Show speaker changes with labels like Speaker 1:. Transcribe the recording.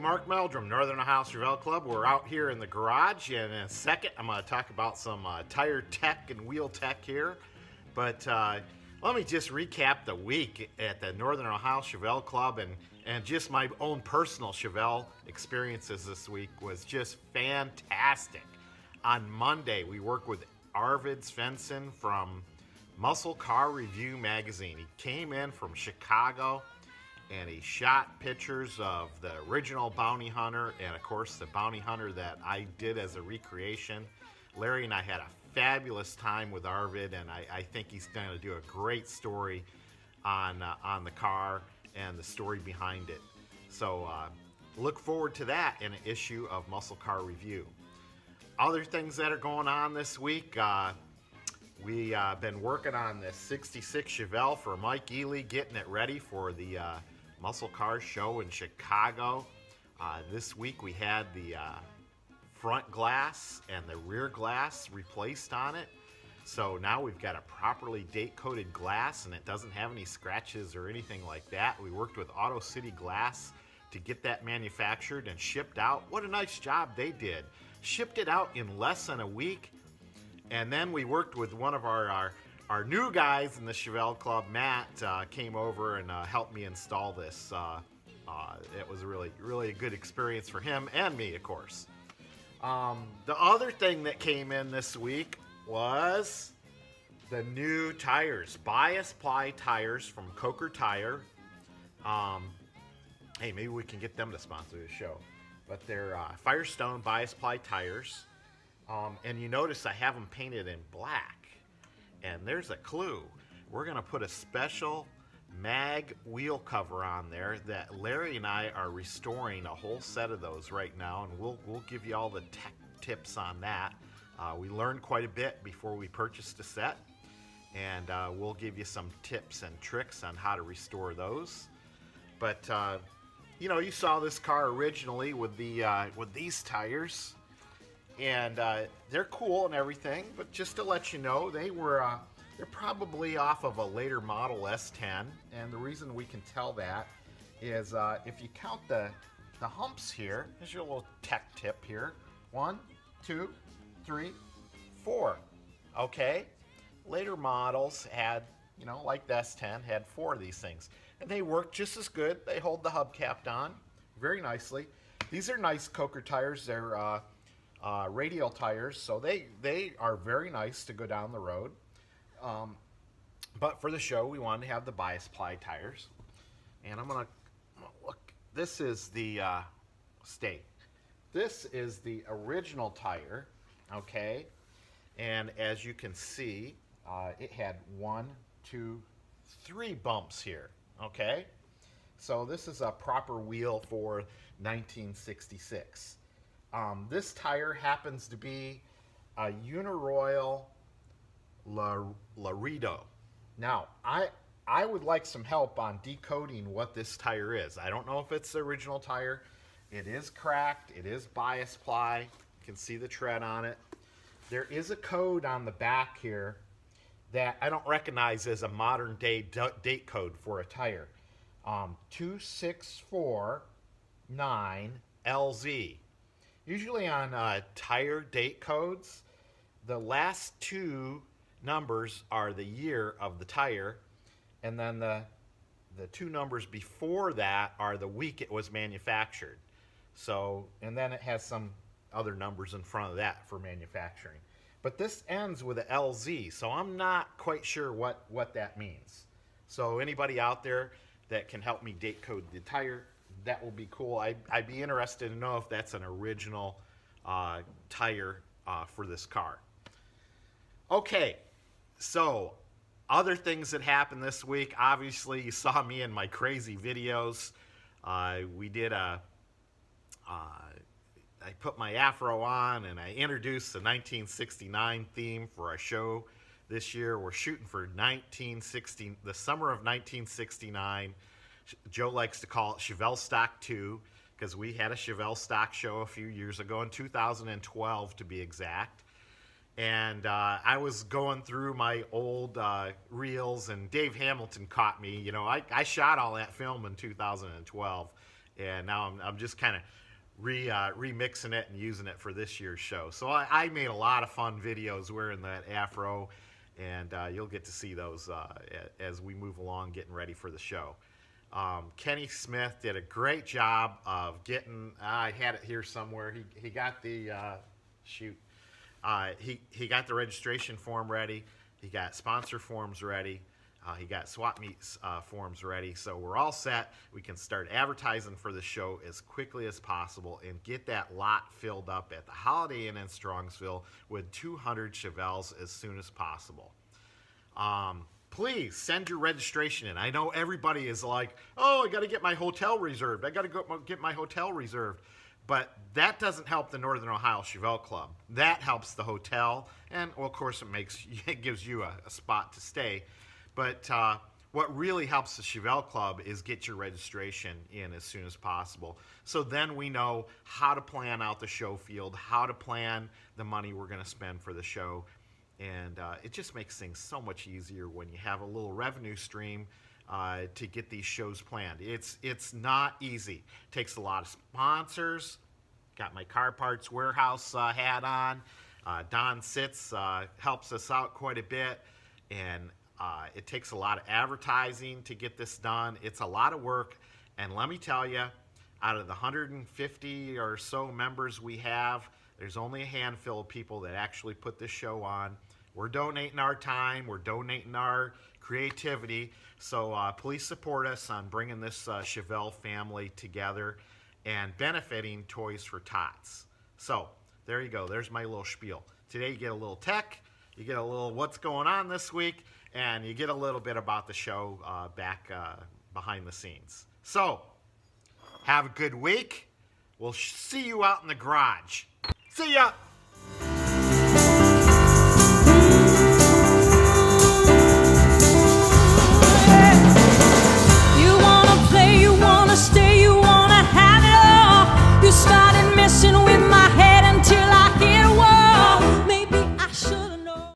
Speaker 1: Mark Meldrum, Northern Ohio Chevelle Club. We're out here in the garage, and in a second, I'm going to talk about some tire tech and wheel tech here. But let me just recap the week at the Northern Ohio Chevelle Club, and just my own personal Chevelle experiences this week was just fantastic. On Monday, we worked with Arvid Svensson from Muscle Car Review magazine. He came in from Chicago, and he shot pictures of the original Bounty Hunter and, of course, the Bounty Hunter that I did as a recreation. Larry and I had a fabulous time with Arvid, and I think he's going to do a great story on the car and the story behind it. So look forward to that in an issue of Muscle Car Review. Other things that are going on this week, we've been working on this 66 Chevelle for Mike Ely, getting it ready for the Muscle Car Show in Chicago. This week we had the front glass and the rear glass replaced on it. So now we've got a properly date-coated glass, and it doesn't have any scratches or anything like that. We worked with Auto City Glass to get that manufactured and shipped out. What a nice job they did. Shipped it out in less than a week. And then we worked with one of our new guys in the Chevelle Club. Matt came over and helped me install this. It was really a good experience for him and me, of course. The other thing that came in this week was the new tires, bias ply tires from Coker Tire. Hey, maybe we can get them to sponsor the show. But they're Firestone bias ply tires. And you notice I have them painted in black. And there's a clue. We're going to put a special mag wheel cover on there that Larry and I are restoring a whole set of those right now, and we'll give you all the tech tips on that. We learned quite a bit before we purchased a set, and we'll give you some tips and tricks on how to restore those. But you saw this car originally with these tires. And they're cool and everything, but just to let you know, they're probably off of a later model S10. And the reason we can tell that is if you count the humps here, here's your little tech tip here. 1, 2, 3, 4. Okay? Later models had, like the S10, had 4 of these things. And they work just as good. They hold the hubcap on very nicely. These are nice Coker tires. They're radial tires, so they are very nice to go down the road. But for the show, we wanted to have the bias ply tires. And I'm gonna look. This is the This is the original tire, okay? And as you can see, it had 1, 2, 3 bumps here, okay? So this is a proper wheel for 1966. This tire happens to be a Uniroyal Laredo. Now, I would like some help on decoding what this tire is. I don't know if it's the original tire. It is cracked. It is bias ply. You can see the tread on it. There is a code on the back here that I don't recognize as a modern day date code for a tire. 2649LZ. Usually on tire date codes, the last 2 numbers are the year of the tire, and then the 2 numbers before that are the week it was manufactured. So, and then it has some other numbers in front of that for manufacturing. But this ends with a LZ, so I'm not quite sure what that means. So anybody out there that can help me date code the tire, that will be cool. I'd be interested to know if that's an original tire for this car. Okay, so other things that happened this week. Obviously, you saw me in my crazy videos. We did I put my afro on and I introduced the 1969 theme for our show this year. We're shooting for the summer of 1969. Joe likes to call it Chevelle Stock 2 because we had a Chevelle Stock show a few years ago, in 2012 to be exact. And I was going through my old reels, and Dave Hamilton caught me. I shot all that film in 2012, and now I'm just kind of remixing it and using it for this year's show. So I made a lot of fun videos wearing that afro, and you'll get to see those as we move along getting ready for the show. Kenny Smith did a great job of getting, I had it here somewhere, he got the, he got the registration form ready, he got sponsor forms ready, he got swap meets forms ready, so we're all set. We can start advertising for the show as quickly as possible and get that lot filled up at the Holiday Inn in Strongsville with 200 Chevelles as soon as possible. Please send your registration in. I know everybody is like, oh, I got to get my hotel reserved. I got to go get my hotel reserved. But that doesn't help the Northern Ohio Chevelle Club. That helps the hotel, and well, of course it gives you a spot to stay. But what really helps the Chevelle Club is get your registration in as soon as possible. So then we know how to plan out the show field, how to plan the money we're going to spend for the show. And it just makes things so much easier when you have a little revenue stream to get these shows planned. It's not easy. It takes a lot of sponsors. Got my Car Parts Warehouse hat on. Don Sitz helps us out quite a bit. And it takes a lot of advertising to get this done. It's a lot of work. And let me tell you, out of the 150 or so members we have, there's only a handful of people that actually put this show on. We're donating our time. We're donating our creativity. So please support us on bringing this Chevelle family together and benefiting Toys for Tots. So there you go. There's my little spiel. Today you get a little tech. You get a little what's going on this week. And you get a little bit about the show back behind the scenes. So have a good week. We'll see you out in the garage. See ya!